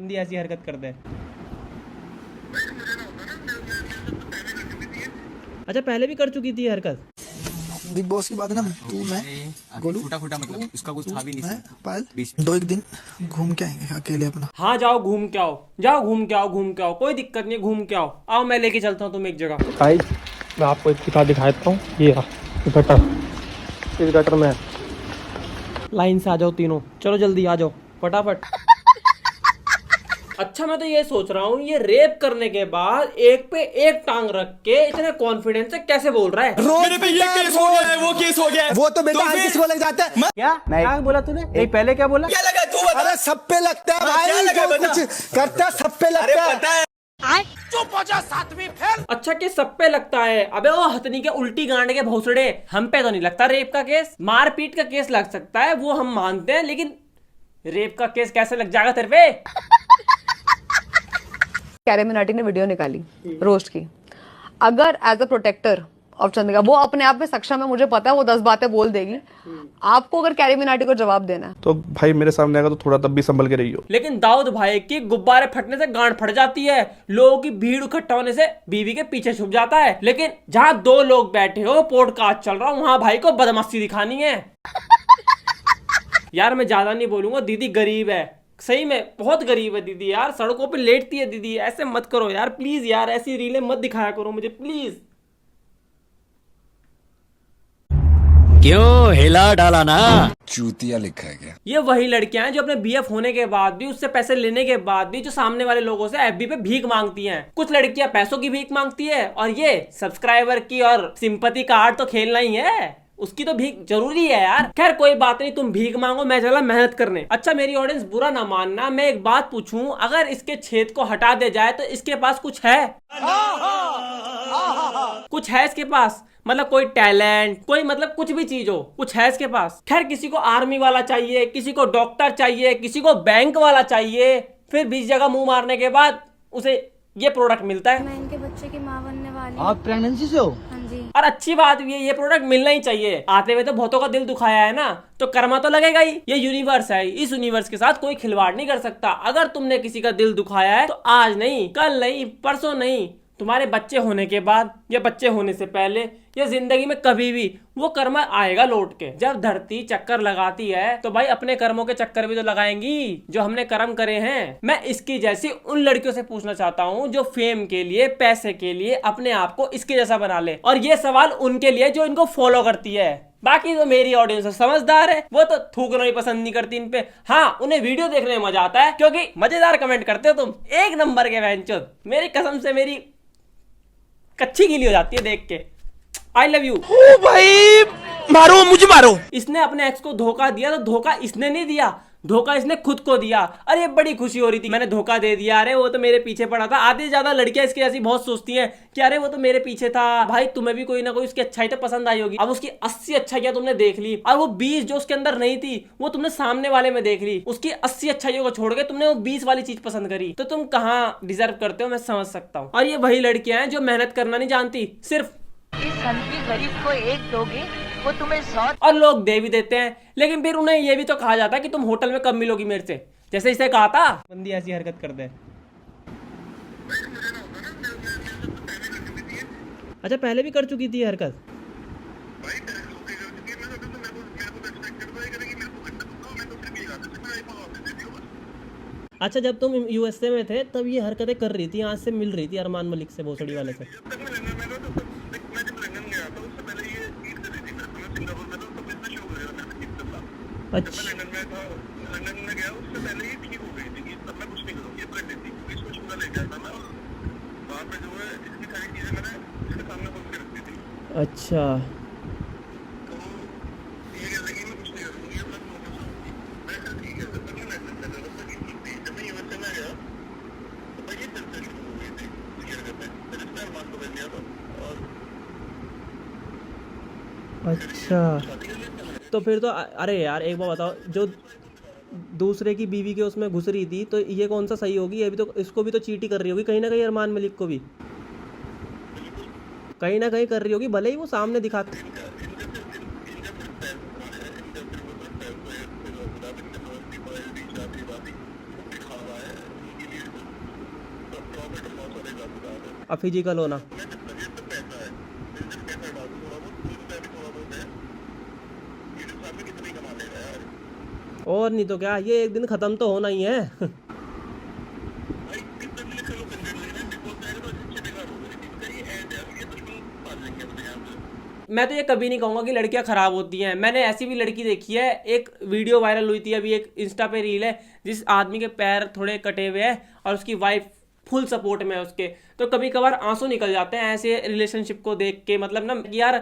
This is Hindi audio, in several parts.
बंदी ऐसी हरकत कर दे। अच्छा पहले भी कर चुकी थी हरकत। बिग बॉस की बात है ना, तू मैं गोलू फूटा मतलब उसका कुछ था भी नहीं। पायल 2 एक दिन घूम के आएंगे अकेले अपना। हाँ जाओ घूम के आओ, जाओ घूम के आओ, घूम के आओ, कोई दिक्कत नहीं, घूम के आओ। आओ मैं लेके चलता हूँ तुम एक जगह। भाई मैं आपको एक किताब दिखा देता हूँ, ये गटर, इस गटर में लाइन से आ जाओ तीनों, चलो जल्दी आ जाओ फटाफट। अच्छा मैं तो ये सोच रहा हूँ, ये रेप करने के बाद एक पे एक टांग रख के इतने कॉन्फिडेंस से कैसे बोल रहा है। मेरे पे ये केस हो गया है, वो केस हो गया है। वो तो बेटा हर किसी को लग जाता है। क्या बोला तूने? नहीं पहले क्या बोला? क्या लगा तू बता। अरे सब पे लगता है क्या भाई, लगा जो बता। कुछ करता है सब पे लगता है। पता है अच्छा कि सब पे लगता है? अबे वो हथनी के उल्टी गांड के भोसड़े, हम पे तो नहीं लगता रेप का केस। मारपीट का केस लग सकता है वो हम मानते हैं, लेकिन रेप का केस कैसे लग जाएगा तेरे पे? कैरी मिनाटी ने वीडियो निकाली रोस्ट की। अगर as a protector of Chandrika, वो अपने आप में सक्षम है, मुझे पता है वो 10 बातें बोल देगी। आपको अगर कैरी मिनाटी को जवाब देना है तो भाई मेरे सामने आएगा तो थोड़ा तब भी संभल के रहियो। लेकिन दाऊद भाई की गुब्बारे फटने से गांड फट जाती है, लोगों की भीड़ इकट्ठा होने से बीवी के पीछे छुप जाता है, लेकिन जहां 2 लोग बैठे हो, पॉडकास्ट चल रहा हो, वहां भाई को बदमाशी दिखानी है। यार मैं ज्यादा नहीं बोलूंगा, दीदी गरीब है, सही में बहुत गरीब है दीदी यार, सड़कों पे लेटती है दीदी। ऐसे मत करो यार प्लीज, यार ऐसी रीलें मत दिखाया करो मुझे प्लीज। क्यों हिला डाला ना। चूतिया लिखा है क्या? ये वही लड़कियां हैं जो अपने बीएफ होने के बाद भी, उससे पैसे लेने के बाद भी, जो सामने वाले लोगों से एफबी पे भीख मांगती हैं। कुछ लड़कियां पैसों की भीख मांगती है, और ये सब्सक्राइबर की और सिंपैथी कार्ड तो खेलना ही है, उसकी तो भीख जरूरी है यार। खैर कोई बात नहीं, तुम भीख मांगो, मैं चला मेहनत करने। अच्छा मेरी ऑडियंस बुरा ना मानना, मैं एक बात पूछूं, अगर इसके छेद को हटा दे जाए तो इसके पास कुछ है? कुछ है इसके पास? मतलब कोई टैलेंट, कोई मतलब कुछ भी चीज हो, कुछ है इसके पास? खैर किसी को आर्मी वाला चाहिए, किसी को डॉक्टर चाहिए, किसी को बैंक वाला चाहिए, फिर 20 जगह मुंह मारने के बाद उसे ये प्रोडक्ट मिलता है। मैं इनके बच्चे की माँ बनने वाली हूँ। आप प्रेगनेंसी से हो? हाँ जी। और अच्छी बात भी है, ये प्रोडक्ट मिलना ही चाहिए। आते हुए तो बहुतों का दिल दुखाया है ना, तो कर्मा तो लगेगा ही। ये यूनिवर्स है, इस यूनिवर्स के साथ कोई खिलवाड़ नहीं कर सकता। अगर तुमने किसी का दिल दुखाया है तो आज नहीं, कल नहीं, परसों नहीं, तुम्हारे बच्चे होने के बाद या बच्चे होने से पहले या जिंदगी में कभी भी वो कर्म आएगा लौट के। जब धरती चक्कर लगाती है तो भाई अपने कर्मों के चक्कर भी तो लगाएंगी जो हमने कर्म करे हैं। मैं इसकी जैसी उन लड़कियों से पूछना चाहता हूँ जो फेम के लिए, पैसे के लिए अपने आप को इसके जैसा बना ले, और ये सवाल उनके लिए जो इनको फॉलो करती है। बाकी तो मेरी ऑडियंस समझदार है, वो तो थूकना ही पसंद नहीं करती इन पे। हाँ उन्हें वीडियो देखने में मजा आता है क्योंकि मजेदार कमेंट करते हो तुम, एक नंबर के बहनचोद। मेरी कसम से मेरी कच्ची गीली हो जाती है देख के। I love you. ओ भाई मारो, मुझे मारो। इसने अपने एक्स को धोखा दिया तो धोखा इसने नहीं दिया, धोखा इसने खुद को दिया। अरे बड़ी खुशी हो रही थी, मैंने धोखा दे दिया, अरे वो तो मेरे पीछे पड़ा था। आधी ज्यादा लड़कियां इसके ऐसी बहुत सोचती हैं कि अरे वो तो मेरे पीछे था। भाई तुम्हें भी कोई ना कोई उसकी अच्छाई तो पसंद आई होगी। अब उसकी 80 अच्छाइयां तुमने देख ली, और वो 20 जो उसके अंदर नहीं थी वो तुमने सामने वाले में देख ली। उसकी 80 अच्छाइयों को छोड़ के तुमने वो 20 वाली चीज पसंद करी, तो तुम कहाँ डिजर्व करते हो मैं समझ सकता हूँ। और ये वही लड़कियां हैं जो मेहनत करना नहीं जानती, सिर्फ इस हल्की गरीब को एक दोगे वो तुम्हें 100 और लोग दे भी देते हैं, लेकिन फिर उन्हें ये भी तो कहा जाता है कि तुम होटल में कब मिलोगी मेरे से, जैसे इसे कहा था। बंदी ऐसी हरकत कर दे। अच्छा पहले भी कर चुकी थी ये हरकत। अच्छा जब तुम यूएसए में थे तब ये हरकतें कर रही थी, आज से मिल रही थी अरमान मलिक से, भोसड़ी वाले से। अच्छा अच्छा अच्छा तो फिर तो अरे यार एक बात बताओ, जो दूसरे की बीवी के उसमें घुस रही थी तो ये कौन सा सही होगी? ये भी तो, इसको भी तो चीट ही कर रही होगी कहीं ना कहीं, अरमान मलिक को भी कहीं ना कहीं कर रही होगी, भले ही वो सामने दिखाते। अब फिजिकल होना। और नहीं तो क्या, ये एक दिन खत्म तो होना ही है। मैं तो ये कभी नहीं कहूंगा कि लड़कियां खराब होती हैं। मैंने ऐसी भी लड़की देखी है, एक वीडियो वायरल हुई थी अभी, एक इंस्टा पे रील है, जिस आदमी के पैर थोड़े कटे हुए हैं और उसकी वाइफ फुल सपोर्ट में है उसके। तो कभी कभार आंसू निकल जाते हैं ऐसे रिलेशनशिप को देख के। मतलब ना यार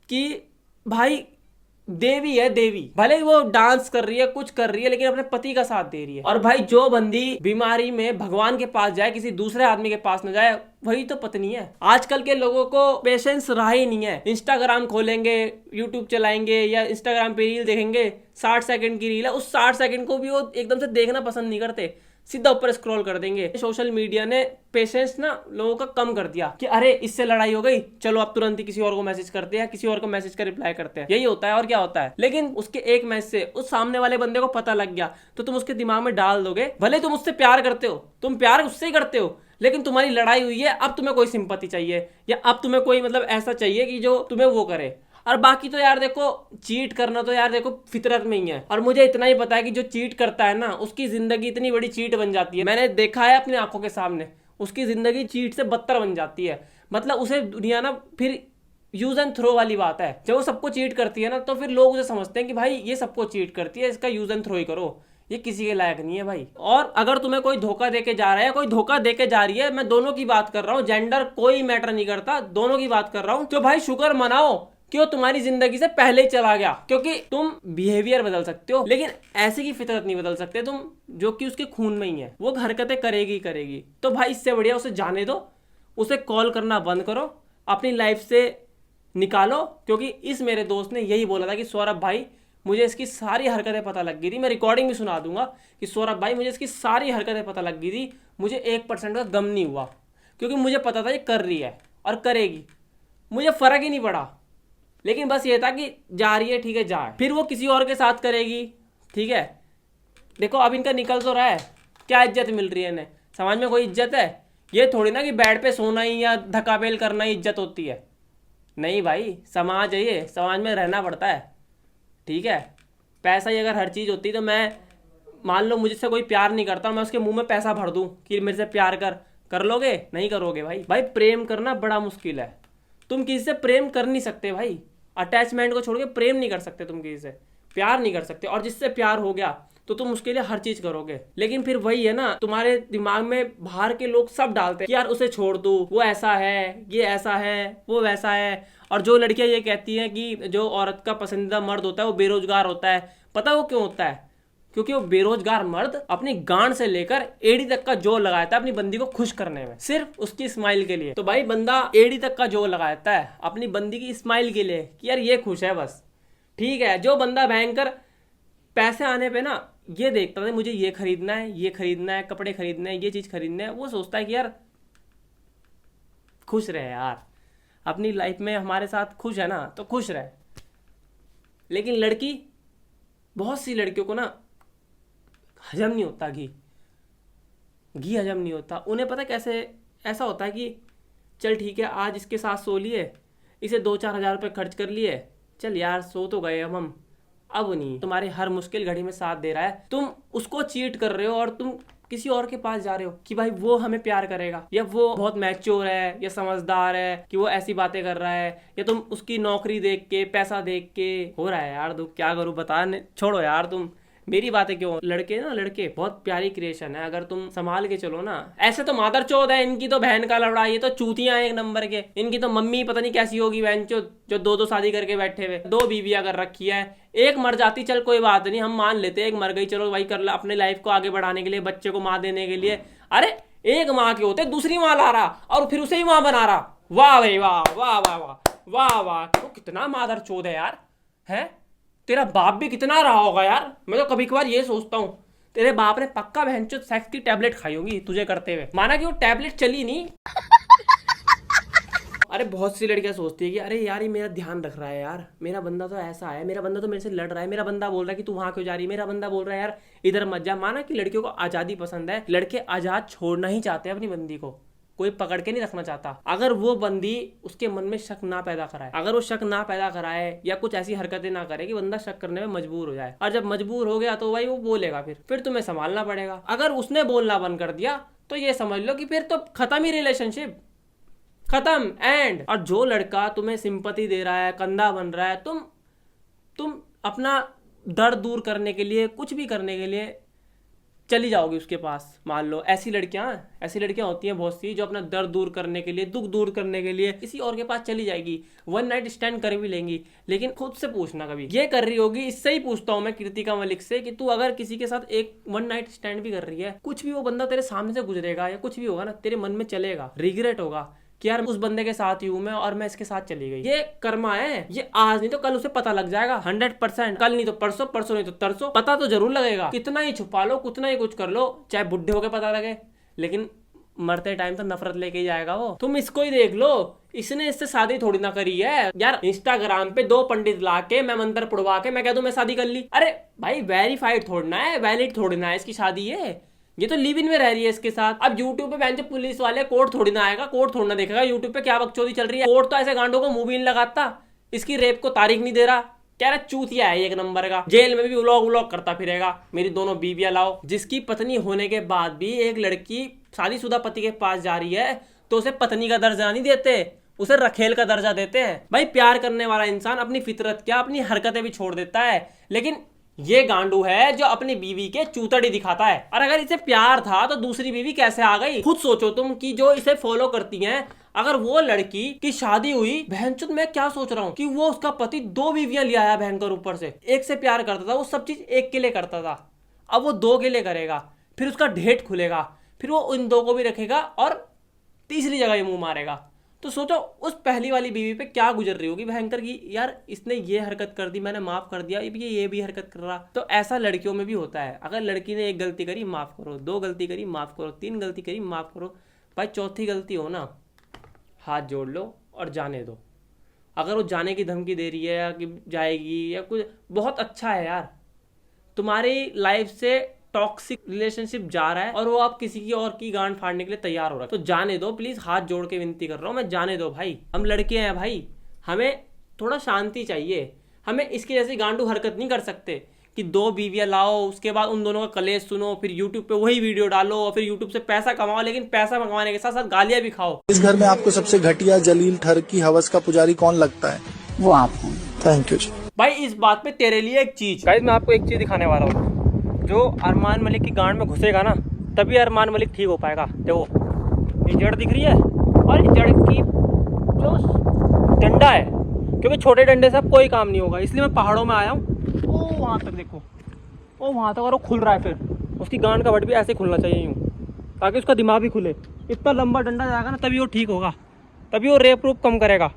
कि भाई देवी है देवी, भले ही वो डांस कर रही है, कुछ कर रही है, लेकिन अपने पति का साथ दे रही है। और भाई जो बंदी बीमारी में भगवान के पास जाए, किसी दूसरे आदमी के पास न जाए, वही तो पत्नी है। आजकल के लोगों को पेशेंस रहा ही नहीं है। इंस्टाग्राम खोलेंगे, यूट्यूब चलाएंगे या इंस्टाग्राम पे रील देखेंगे, 60 सेकंड की रील है, उस 60 सेकंड को भी वो एकदम से देखना पसंद नहीं करते, सीधा ऊपर स्क्रॉल कर देंगे। सोशल मीडिया ने पेशेंस ना लोगों का कम कर दिया कि अरे इससे लड़ाई हो गई, चलो अब तुरंत ही किसी और को मैसेज करते हैं, किसी और को मैसेज का रिप्लाई करते हैं, यही होता है और क्या होता है। लेकिन उसके एक मैसेज से उस सामने वाले बंदे को पता लग गया तो तुम उसके दिमाग में डाल दोगे, भले तुम उससे प्यार करते हो, तुम प्यार उससे ही करते हो, लेकिन तुम्हारी लड़ाई हुई है, अब तुम्हें कोई सिंपैथी चाहिए या अब तुम्हें कोई मतलब ऐसा चाहिए कि जो तुम्हें वो करे। और बाकी तो यार देखो, चीट करना तो यार देखो फितरत में ही है। और मुझे इतना ही पता है कि जो चीट करता है ना, उसकी जिंदगी इतनी बड़ी चीट बन जाती है। मैंने देखा है अपनी आंखों के सामने, उसकी जिंदगी चीट से बदतर बन जाती है। मतलब उसे दुनिया ना फिर यूज एंड थ्रो वाली बात है। जब वो सबको चीट करती है ना, तो फिर लोग उसे समझते हैं कि भाई ये सबको चीट करती है, इसका यूज एंड थ्रो ही करो, ये किसी के लायक नहीं है भाई। और अगर तुम्हें कोई धोखा देके जा रहा है, कोई धोखा देके जा रही है, मैं दोनों की बात कर रहा हूँ, जेंडर कोई मैटर नहीं करता, दोनों की बात कर रहा हूँ, तो भाई शुक्र मनाओ कि वो तुम्हारी जिंदगी से पहले ही चला गया। क्योंकि तुम बिहेवियर बदल सकते हो, लेकिन ऐसे की फितरत नहीं बदल सकते तुम, जो कि उसके खून में ही है। वो हरकतें करेगी करेगी। तो भाई इससे बढ़िया उसे जाने दो, उसे कॉल करना बंद करो, अपनी लाइफ से निकालो। क्योंकि इस मेरे दोस्त ने यही बोला था कि सौरभ भाई मुझे इसकी सारी हरकतें पता लग गई थी, मैं रिकॉर्डिंग भी सुना दूंगा कि सौरभ भाई मुझे इसकी सारी हरकतें पता लग गई थी, मुझे 1% का गम नहीं हुआ, क्योंकि मुझे पता था ये कर रही है और करेगी, मुझे फर्क ही नहीं पड़ा। लेकिन बस ये था कि जा रही है, ठीक है जाए, फिर वो किसी और के साथ करेगी, ठीक है। देखो अब इनका निकल तो रहा है, क्या इज्जत मिल रही है इन्हें, समाज में कोई इज्जत है? ये थोड़ी ना कि बेड पे सोना ही या धक्काबेल करना ही इज्जत होती है। नहीं भाई, समाज है ये, समाज में रहना पड़ता है, ठीक है। पैसा ही अगर हर चीज़ होती तो मैं, मान लो मुझसे कोई प्यार नहीं करता, मैं उसके मुंह में पैसा भर दूं कि मेरे से प्यार कर लोगे? नहीं करोगे भाई। भाई प्रेम करना बड़ा मुश्किल है, तुम किसी से प्रेम कर नहीं सकते भाई। अटैचमेंट को छोड़ के प्रेम नहीं कर सकते तुम, किसी से प्यार नहीं कर सकते। और जिससे प्यार हो गया तो तुम उसके लिए हर चीज करोगे। लेकिन फिर वही है ना, तुम्हारे दिमाग में बाहर के लोग सब डालते हैं कि यार उसे छोड़ दो, वो ऐसा है, ये ऐसा है, वो वैसा है। और जो लड़कियां ये कहती हैं कि जो औरत का पसंदीदा मर्द होता है वो बेरोजगार होता है, पता वो क्यों होता है? क्योंकि वो बेरोजगार मर्द अपनी गांड से लेकर एड़ी तक का जोर लगाता है अपनी बंदी को खुश करने में, सिर्फ उसकी स्माइल के लिए। तो भाई बंदा एड़ी तक का जोर लगाता है अपनी बंदी की स्माइल के लिए कि यार ये खुश है बस, ठीक है। जो बंदा भयंकर पैसे आने पे ना ये देखता था मुझे ये खरीदना है, ये खरीदना है, कपड़े खरीदने हैं, ये चीज खरीदना है, वो सोचता है कि यार खुश रहे यार, अपनी लाइफ में हमारे साथ खुश है ना तो खुश रहे। लेकिन लड़की, बहुत सी लड़कियों को ना हजम नहीं होता घी हजम नहीं होता। उन्हें पता कैसे ऐसा होता है कि चल ठीक है आज इसके साथ सो लिए, इसे 2-4 हज़ार रुपये खर्च कर लिए, चल यार सो तो गए अब नहीं। तुम्हारे हर मुश्किल घड़ी में साथ दे रहा है, तुम उसको चीट कर रहे हो और तुम किसी और के पास जा रहे हो कि भाई वो हमें प्यार करेगा, या वो बहुत मैच्योर है या समझदार है कि वो ऐसी बातें कर रहा है, या तुम उसकी नौकरी देख के, पैसा देख के हो रहा है यार दुख, क्या करूँ बता, छोड़ो यार तुम मेरी बातें क्यों। लड़के बहुत प्यारी क्रिएशन है, अगर तुम संभाल के चलो ना। ऐसे तो मादर चौथ है, इनकी तो बहन का लड़ाई, ये तो चूतियां हैं एक नंबर के। इनकी तो मम्मी पता नहीं कैसी होगी बहन जो 2-2 शादी करके बैठे हुए, 2 बीवियां कर रखी है। एक मर जाती चल कोई बात नहीं, हम मान लेते एक मर गई, चलो भाई कर ला अपने लाइफ को आगे बढ़ाने के लिए, बच्चे को माँ देने के लिए। अरे एक माँ के होते दूसरी माँ ला रहा और फिर उसे ही माँ बना रहा। वाह भाई वाह वाह वाह वाह वाह वाह, तो कितना मादर चौथ है यार, है तेरा बाप भी कितना रहा होगा यार। मैं तो कभी कभार ये सोचता हूँ तेरे बाप ने पक्का बहनचोद सेक्स की टैबलेट खाई होगी तुझे करते हुए, माना कि वो टैबलेट चली नहीं। अरे बहुत सी लड़कियां सोचती है कि अरे यार ये मेरा ध्यान रख रहा है यार, मेरा बंदा तो ऐसा है, मेरा बंदा तो मेरे से लड़ रहा है, मेरा बंदा बोल रहा है कि तू वहां क्यों जा रही है, मेरा बंदा बोल रहा है यार इधर मत जा। माना कि लड़कियों को आज़ादी पसंद है, लड़के आज़ाद छोड़ना ही चाहते हैं अपनी बंदी को, कोई पकड़ के नहीं रखना चाहता। अगर वो बंदी उसके मन में शक ना पैदा कराए, अगर वो शक ना पैदा कराए या कुछ ऐसी हरकतें ना करे कि बंदा शक करने में मजबूर हो जाए, और जब मजबूर हो गया तो भाई वो बोलेगा, फिर तुम्हें संभालना पड़ेगा। अगर उसने बोलना बंद कर दिया तो ये समझ लो कि फिर तो खत्म ही रिलेशनशिप, खत्म, एंड। और जो लड़का तुम्हें सिंपैथी दे रहा है, कंधा बन रहा है, तुम अपना दर्द दूर करने के लिए, कुछ भी करने के लिए चली जाओगी उसके पास। मान लो ऐसी लड़कियां होती हैं बहुत सी, जो अपना दर्द दूर करने के लिए, दुख दूर करने के लिए किसी और के पास चली जाएगी, वन नाइट स्टैंड कर भी लेंगी। लेकिन खुद से पूछना, कभी ये कर रही होगी, इससे ही पूछता हूं मैं कृतिका मलिक से, कि तू अगर किसी के साथ एक वन नाइट स्टैंड भी कर रही है, कुछ भी वो बंदा तेरे सामने से गुजरेगा या कुछ भी होगा ना, तेरे मन में चलेगा, रिग्रेट होगा कि यार उस बंदे के साथ ही हूं मैं और मैं इसके साथ चली गई। ये कर्मा है, ये आज नहीं तो कल उसे पता लग जाएगा 100%। कल नहीं तो परसों, परसों नहीं तो तरसों, पता तो जरूर लगेगा। कितना ही छुपा लो, कितना ही कुछ कर लो, चाहे बुढ़े होके पता लगे, लेकिन मरते टाइम तो नफरत लेके ही जाएगा वो। तुम इसको ही देख लो, इसने इससे शादी थोड़ी ना करी है यार। इंस्टाग्राम पे 2 पंडित ला के, मैं मंत्र पढ़वा के मैं कह दूं मैं शादी कर ली, अरे भाई वेरीफाइड थोड़ी ना है, वैलिड थोड़ी ना है इसकी शादी है, ये तो लिव इन में रह रही है इसके साथ। अब यूट्यूब पे बेंच पुलिस वाले, कोर्ट थोड़ी ना आएगा, कोर्ट थोड़ी ना देखेगा यूट्यूब पे क्या बकचोदी चल रही है। कोर्ट तो ऐसे गांडों को मुंह भी नहीं लगाता, इसकी रेप को तारीख नहीं दे रहा, कह रहा चूतिया है एक नंबर का, जेल में भी व्लॉग करता फिरेगा, मेरी दोनों बीवियां लाओ। जिसकी पत्नी होने के बाद भी एक लड़की शादीशुदा पति के पास जा रही है तो उसे पत्नी का दर्जा नहीं देते, उसे रखेल का दर्जा देते हैं। भाई प्यार करने वाला इंसान अपनी फितरत क्या, अपनी हरकतें भी छोड़ देता है, लेकिन ये गांडू है जो अपनी बीवी के चूतड़ी दिखाता है। और अगर इसे प्यार था तो दूसरी बीवी कैसे आ गई? खुद सोचो तुम कि जो इसे फॉलो करती हैं, अगर वो लड़की की शादी हुई, बहनचोद मैं क्या सोच रहा हूँ कि वो उसका पति 2 बीवियां ले आया भयंकर, ऊपर से एक से प्यार करता था, वो सब चीज एक के लिए करता था, अब वो 2 के लिए करेगा, फिर उसका ढेट खुलेगा, फिर वो इन 2 को भी रखेगा और तीसरी जगह ही मुंह मारेगा। तो सोचो उस पहली वाली बीवी पे क्या गुजर रही होगी भयंकर की, यार इसने ये हरकत कर दी, मैंने माफ कर दिया, ये भी हरकत कर रहा। तो ऐसा लड़कियों में भी होता है, अगर लड़की ने 1 गलती करी माफ करो, 2 गलती करी माफ करो, 3 गलती करी माफ करो, भाई 4थी गलती हो ना, हाथ जोड़ लो और जाने दो। अगर वो जाने की धमकी दे रही है या कि जाएगी या कुछ, बहुत अच्छा है यार, तुम्हारी लाइफ से टॉक्सिक रिलेशनशिप जा रहा है और वो आप किसी की और की गांड फाड़ने के लिए तैयार हो रहा है, तो जाने दो प्लीज, हाथ जोड़ के विनती कर रहा हूं मैं, जाने दो भाई। हम लड़के हैं भाई, हमें थोड़ा शांति चाहिए, हमें इसकी जैसी गांडू हरकत नहीं कर सकते कि 2 बीवियां लाओ, उसके बाद उन दोनों का कलेश सुनो, फिर यूट्यूब पे वही वीडियो डालो और फिर यूट्यूब से पैसा कमाओ, लेकिन पैसा कमाने के साथ साथ गालियां भी खाओ। इस घर में आपको सबसे घटिया, जलील, ठरकी, हवस का पुजारी कौन लगता है? वो आप हैं। थैंक यू जी। भाई इस बात पे तेरे लिए एक चीज, गाइस मैं आपको एक चीज दिखाने वाला हूँ, जो अरमान मलिक की गांड में घुसेगा ना, तभी अरमान मलिक ठीक हो पाएगा। देखो ये जड़ दिख रही है, और इस जड़ की जो डंडा है, क्योंकि छोटे डंडे से अब कोई काम नहीं होगा, इसलिए मैं पहाड़ों में आया हूँ। ओ वहाँ तक देखो, ओ वहाँ तक, और वो खुल रहा है, फिर उसकी गांड का बट भी ऐसे खुलना चाहिए यूँ, ताकि उसका दिमाग भी खुले। इतना लंबा डंडा जाएगा ना, तभी वो ठीक होगा, तभी वो रेप रूप कम करेगा।